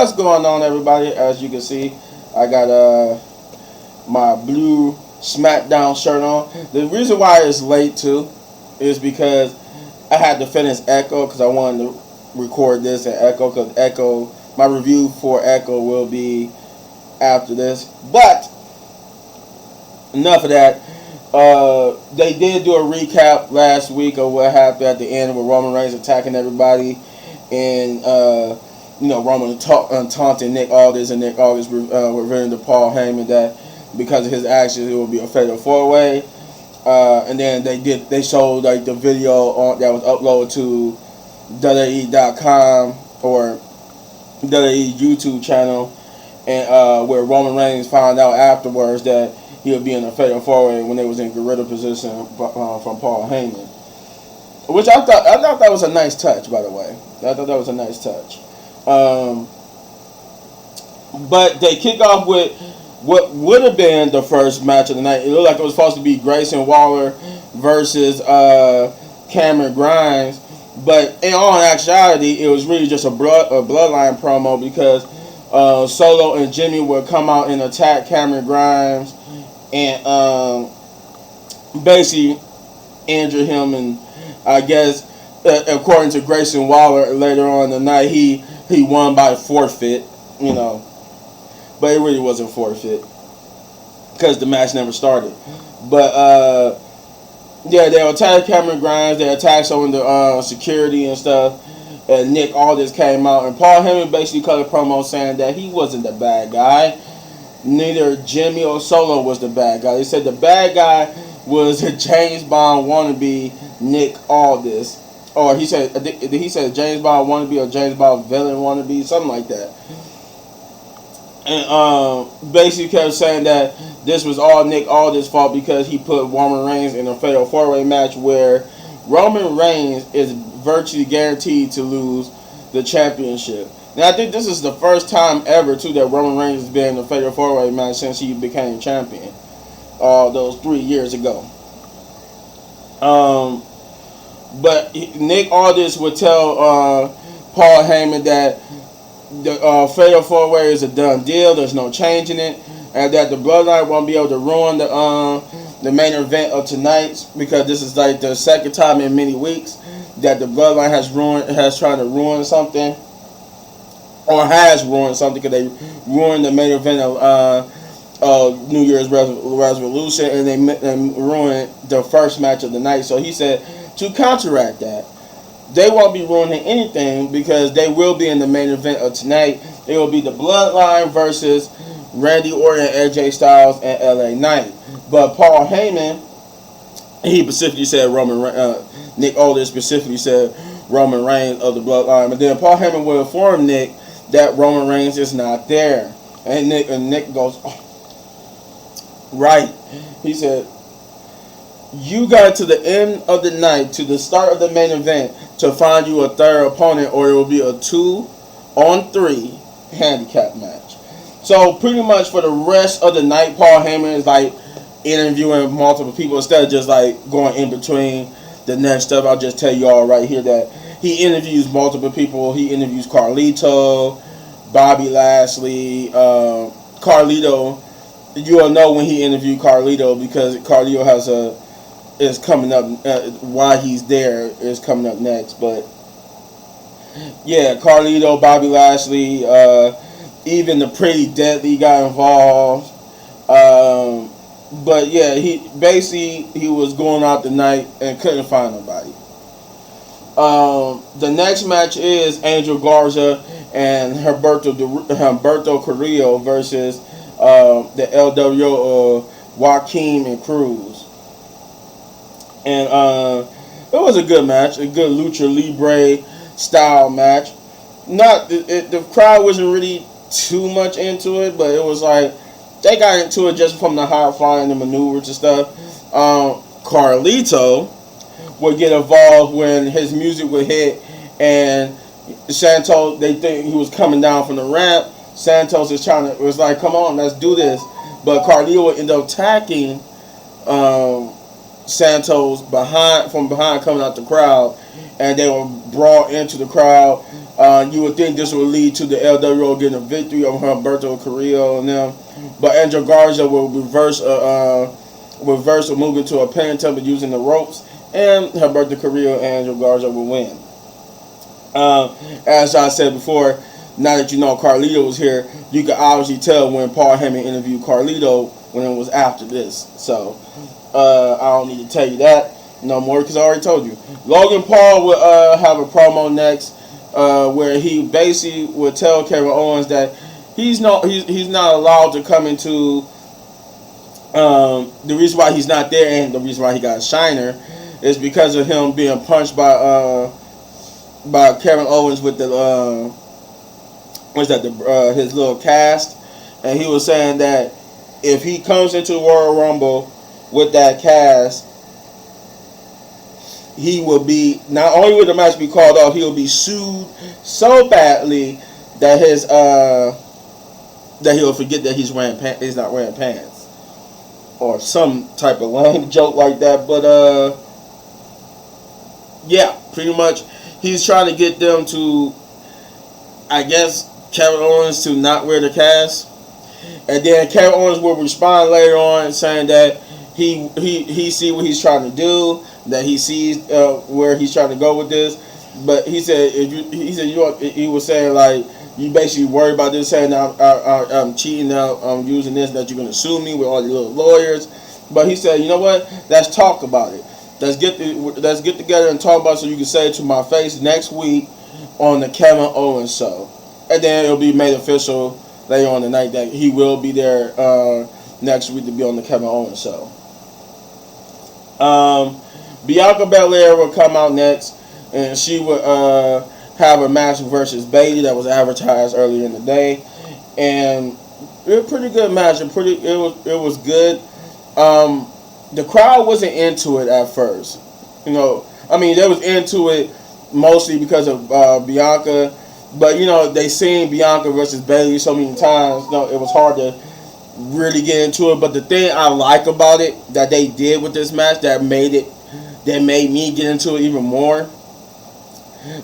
What's going on, everybody? As you can see, I got my blue Smackdown shirt on. The reason why it's late too is because I had to finish Echo because I wanted to record this in Echo because Echo, my review for Echo will be after this. But enough of that. They did do a recap last week of what happened at the end with Roman Reigns attacking everybody, and Roman taunting Nick Aldis, and Nick Aldis revealing to Paul Heyman that because of his actions it would be a fatal 4-way. And then they showed like the video that was uploaded to WWE.com or WWE YouTube channel, and where Roman Reigns found out afterwards that he would be in a fatal 4-way when they was in gorilla position from Paul Heyman, which I thought that was a nice touch. By the way, I thought that was a nice touch. But they kick off with what would have been the first match of the night. It looked like it was supposed to be Grayson Waller versus Cameron Grimes, but in all actuality, it was really just a bloodline promo because Solo and Jimmy would come out and attack Cameron Grimes and basically injure him, and I guess according to Grayson Waller later on in the night, he won by forfeit, but it really wasn't forfeit because the match never started. But they attacked Cameron Grimes, they attacked some of the security and stuff, and Nick Aldis came out, and Paul Heyman basically cut a promo saying that he wasn't the bad guy. Neither Jimmy or Solo was the bad guy. He said the bad guy was a James Bond wannabe Nick Aldis. Or he said James Bond wannabe or James Bond villain wannabe, something like that. And basically kept saying that this was all Nick Aldis' fault because he put Roman Reigns in a fatal 4-way match where Roman Reigns is virtually guaranteed to lose the championship. Now, I think this is the first time ever, too, that Roman Reigns has been in a fatal 4-way match since he became champion. Those 3 years ago. But Nick Aldis would tell Paul Heyman that the fatal 4-way is a done deal. There's no changing it. And that the Bloodline won't be able to ruin the main event of tonight because this is like the second time in many weeks that the Bloodline has tried to ruin something. Or has ruined something because they ruined the main event of New Year's Resolution, and they ruined the first match of the night. So he said to counteract that, they won't be ruining anything because they will be in the main event of tonight. It will be the Bloodline versus Randy Orton, AJ Styles, and LA Knight. But Paul Heyman, he specifically said Nick Aldis specifically said Roman Reigns of the Bloodline. But then Paul Heyman will inform Nick that Roman Reigns is not there. And Nick goes, oh, right. He said, you got to the end of the night, to the start of the main event, to find you a third opponent, or it will be a 2-on-3 handicap match. So pretty much for the rest of the night, Paul Heyman is like interviewing multiple people instead of just like going in between the next stuff. I'll just tell you all right here that he interviews multiple people. He interviews Carlito, Bobby Lashley, Carlito. You'll know when he interviewed Carlito because Carlito is coming up. Why he's there is coming up next. But yeah, Carlito, Bobby Lashley, even the Pretty Deadly got involved. But yeah, he was going out the night and couldn't find nobody. The next match is Angel Garza and Humberto Carrillo versus the LWO Joaquin and Cruz. And it was a good match, a good lucha libre style match. The crowd wasn't really too much into it, but it was like they got into it just from the high flying and maneuvers and stuff. Carlito would get involved when his music would hit, and Santos, they think he was coming down from the ramp. Santos was like, come on, let's do this. But Carlito would end up attacking Santos from behind coming out the crowd, and they were brought into the crowd. You would think this would lead to the LWO getting a victory over Humberto Carrillo and them, but Angel Garza will reverse a move into a pin attempt using the ropes, and Humberto Carrillo and Angel Garza will win. As I said before, now that you know Carlito was here, you can obviously tell when Paul Heyman interviewed Carlito when it was after this. So I don't need to tell you that no more because I already told you. Logan Paul will have a promo next where he basically will tell Kevin Owens that he's not allowed to come into the reason why he's not there, and the reason why he got a shiner is because of him being punched by Kevin Owens with the his little cast, and he was saying that if he comes into the Royal Rumble with that cast, he will be, not only will the match be called off, he will be sued so badly that that he'll forget that he's not wearing pants, or some type of lame joke like that. But yeah, pretty much he's trying to get them to, I guess, Kevin Owens to not wear the cast, and then Kevin Owens will respond later on saying that he see what he's trying to do, that he sees where he's trying to go with this. But he said he was saying like, you basically worry about this, saying I'm cheating out, I'm using this, that you're gonna sue me with all the little lawyers. But he said, you know what? Let's talk about it. Let's get together and talk about it so you can say it to my face next week on the Kevin Owens show. And then it'll be made official later on the night that he will be there next week to be on the Kevin Owens show. Bianca Belair will come out next, and she would have a match versus Bayley that was advertised earlier in the day, and it was a pretty good match. It was good. The crowd wasn't into it at first. You know, I mean, they was into it mostly because of Bianca. But, you know, they seen Bianca versus Bayley so many times. You know, it was hard to really get into it. But the thing I like about it that they did with this match that made me get into it even more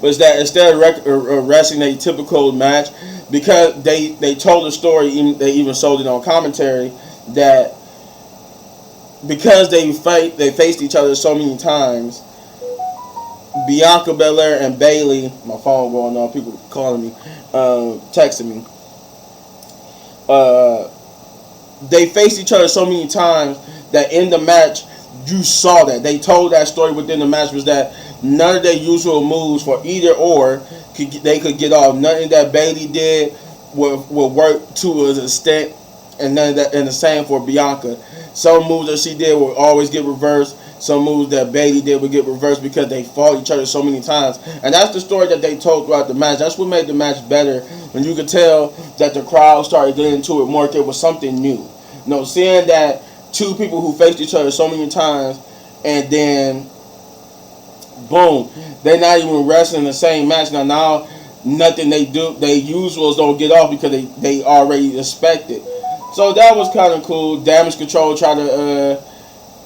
was that instead of wrestling a typical match, because they told the story, they even sold it on commentary, that because they faced each other so many times, Bianca Belair and Bayley, my phone going on, people calling me, texting me. They faced each other so many times that in the match, you saw that. They told that story within the match was that none of their usual moves for either or they could get off. Nothing that Bayley did would work to an extent, and none of that, and the same for Bianca. Some moves that she did would always get reversed. Some moves that Bayley did would get reversed because they fought each other so many times. And that's the story that they told throughout the match. That's what made the match better, when you could tell that the crowd started getting into it more. It was something new. You know, seeing that two people who faced each other so many times, and then, boom, they're not even wrestling the same match. Now nothing they usuals don't get off because they already expect it. So that was kind of cool. Damage Control tried to...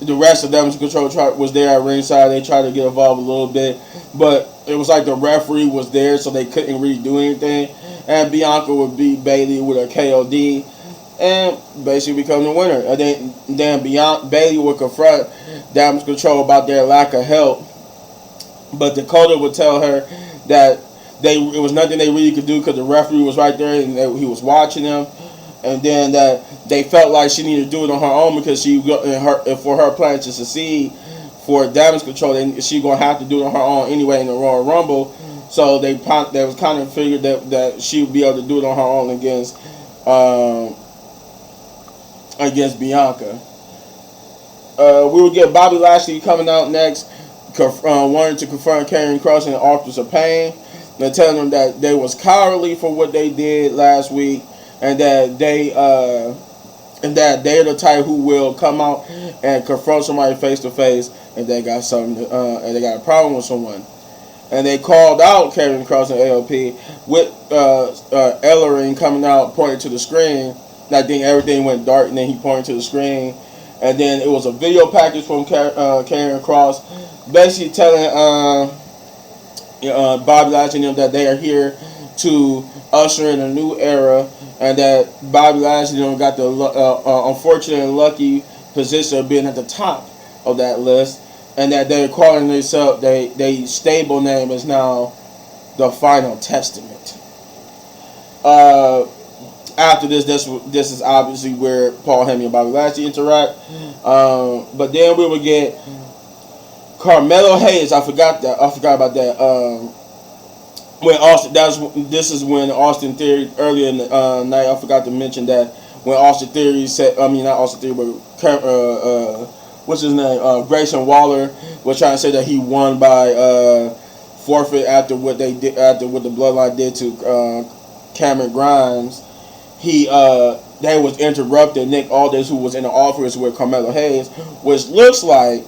the rest of Damage Control was there at ringside. They tried to get involved a little bit, but it was like the referee was there, so they couldn't really do anything. And Bianca would beat Bayley with a KOD and basically become the winner. And then Bayley would confront Damage Control about their lack of help, but Dakota would tell her that it was nothing they really could do because the referee was right there and he was watching them. And then that they felt like she needed to do it on her own because for her plan to succeed for Damage Control, then she gonna have to do it on her own anyway in the Royal Rumble. So they was kind of figured that she would be able to do it on her own against Bianca. We will get Bobby Lashley coming out next, wanting to confront Karrion Kross and Authors of Pain. They're telling them that they was cowardly for what they did last week, and that they're the type who will come out and confront somebody face to face if they got something and they got a problem with someone. And they called out Karrion Kross and AOP with Ellering coming out pointing to the screen. And I think everything went dark, and then he pointed to the screen, And then it was a video package from Karrion Kross, basically telling Bobby Lashley and them that they are here to usher in a new era, and that Bobby Lashley got the unfortunate and lucky position of being at the top of that list, and that they're calling themselves, they stable name is now the Final Testament. After this is obviously where Paul Heyman and Bobby Lashley interact. But then we would get Carmelo Hayes. I forgot about that. This is when Austin Theory earlier in the night. I forgot to mention that when Austin Theory said, I mean not Austin Theory, but what's his name? Grayson Waller was trying to say that he won by forfeit after what they did, after what the Bloodline did to Cameron Grimes. They was interrupted. Nick Aldis, who was in the office with Carmelo Hayes, which looks like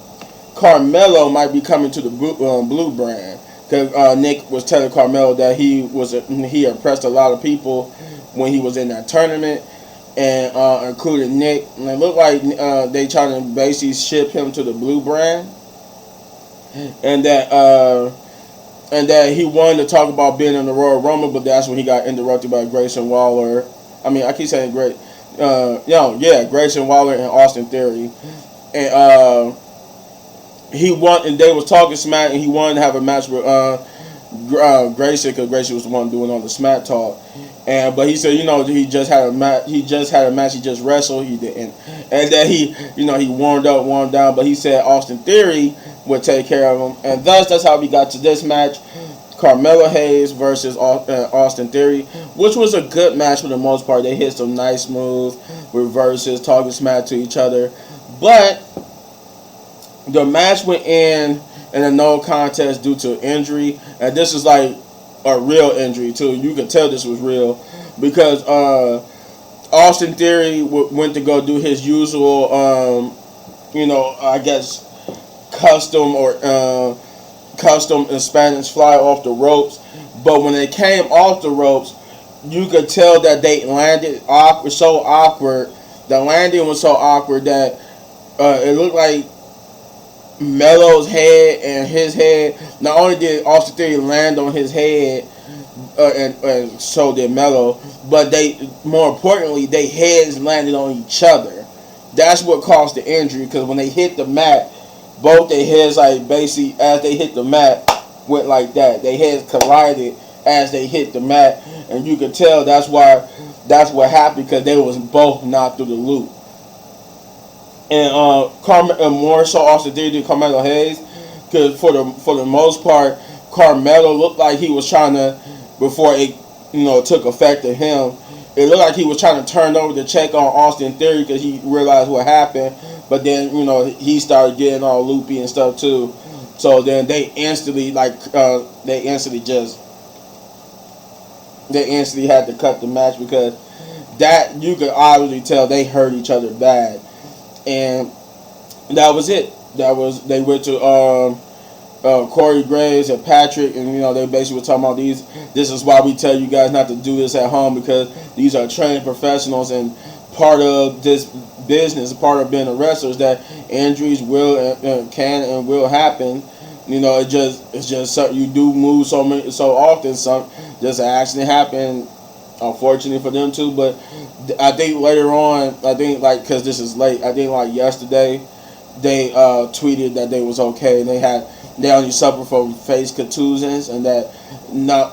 Carmelo might be coming to the blue brand, because Nick was telling Carmelo that he impressed a lot of people when he was in that tournament, and including Nick. And it looked like they trying to basically ship him to the blue brand, and that he wanted to talk about being in the Royal Rumble, but that's when he got interrupted by Grayson Waller. I mean, I keep saying Grayson Waller and Austin Theory, and and they was talking smack, and he wanted to have a match with Grayson, because Grayson was the one doing all the smack talk, but he said, he just had a match. He just wrestled. He didn't, and then he warmed up, warmed down, but he said Austin Theory would take care of him, and thus that's how we got to this match. Carmelo Hayes versus Austin Theory, which was a good match for the most part. They hit some nice moves, reverses, talking smack to each other. But the match went in a no contest due to injury. And this is like a real injury, too. You can tell this was real, because Austin Theory went to go do his usual, I guess, custom in Spanish fly off the ropes, but when they came off the ropes, you could tell that they landed so awkward. The landing was so awkward that it looked like Melo's head and his head. Not only did Austin Theory land on his head, and so did Melo, but more importantly, their heads landed on each other. That's what caused the injury, because when they hit the mat, both their heads, like, basically, as they hit the mat, went like that. Their heads collided as they hit the mat, and you could tell that's what happened, because they was both knocked through the loop. And more so Austin Theory than Carmelo Hayes, because for the most part, Carmelo looked like he was trying to, before it took effect to him, it looked like he was trying to turn over the check on Austin Theory, because he realized what happened. But then, he started getting all loopy and stuff too. So then they instantly had to cut the match, because that, you could obviously tell they hurt each other bad. And that was it. They went to Corey Graves and Patrick, and they basically were talking about this is why we tell you guys not to do this at home, because these are trained professionals, and part of this business, part of being a wrestler, is that injuries can and will happen. It's just something you do move so often. Just an accident happened, unfortunately for them too. But I think later on, because this is late, I think like yesterday, they tweeted that they was okay, and they only suffered from face contusions, and that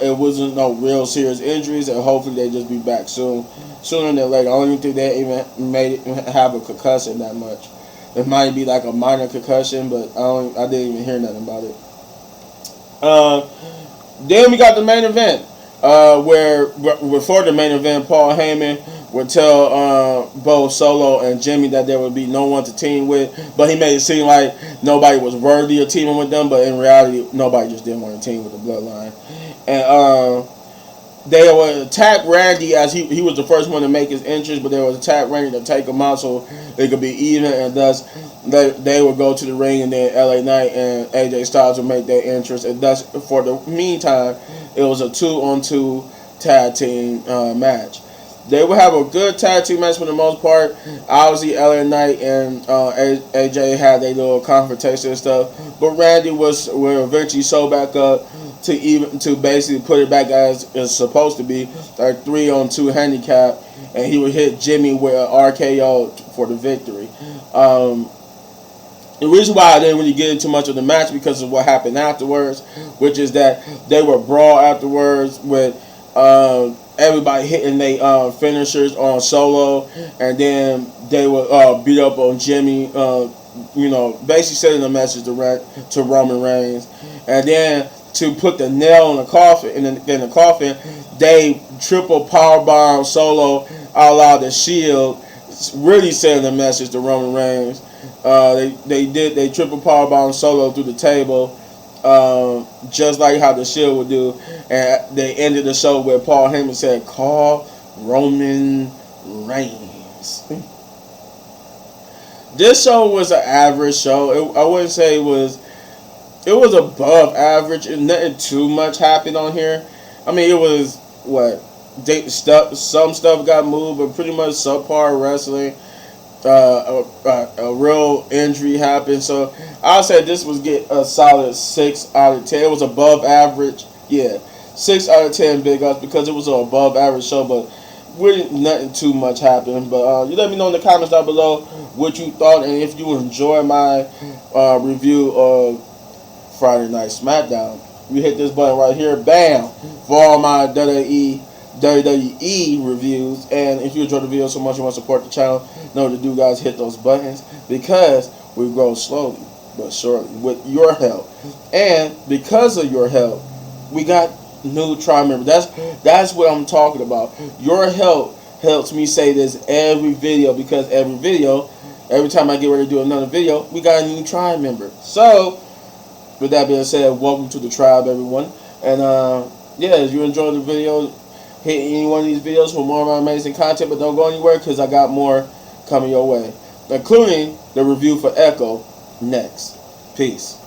it wasn't no real serious injuries, and hopefully they just be back sooner than later. I don't even think they even made it have a concussion that much. It might be like a minor concussion, but I didn't even hear nothing about it. Then we got the main event, where before the main event, Paul Heyman would tell both Solo and Jimmy that there would be no one to team with, but he made it seem like nobody was worthy of teaming with them, but in reality, nobody just didn't want to team with the Bloodline. And they would attack Randy, as he was the first one to make his entrance, but they would attack Randy to take him out so it could be even, and thus they would go to the ring, and then LA Knight and AJ Styles would make their entrance, and thus for the meantime, it was a 2-on-2 tag team match. They would have a good tag team match for the most part. Obviously, LA Knight and AJ had their little confrontation and stuff, but Randy will eventually show back up to basically put it back as it's supposed to be, like 3-on-2 handicap, and he would hit Jimmy with an RKO for the victory. The reason why I didn't really get into much of the match because of what happened afterwards, which is that they were brawl afterwards with everybody hitting their finishers on Solo, and then they would beat up on Jimmy, basically sending a message to Roman Reigns, and then to put the nail in the coffin, in the coffin, they triple powerbomb Solo all out the Shield, really sending a message to Roman Reigns. They triple powerbomb Solo through the table, just like how the Shield would do, and they ended the show where Paul Heyman said, "Call Roman Reigns." This show was an average show. I wouldn't say it was above average. Nothing too much happened on here. I mean, it was some stuff got moved, but pretty much subpar wrestling. A real injury happened, so I'll say this was get a solid 6 out of 10. It was above average, 6 out of 10 big ups because it was an above average show, but really nothing too much happened. But you let me know in the comments down below what you thought, and if you enjoy my review of Friday Night Smackdown, you hit this button right here, bam, for all my WWE reviews. And if you enjoyed the video so much you want to support the channel, know what to do, guys. Hit those buttons because we grow slowly but surely with your help, and because of your help we got new tribe members. That's what I'm talking about. Your help helps me say this every video, because every time I get ready to do another video, we got a new tribe member. So with that being said, welcome to the tribe, everyone. And if you enjoyed the video, hit any one of these videos for more of my amazing content, but don't go anywhere because I got more coming your way, including the review for Echo next. Peace.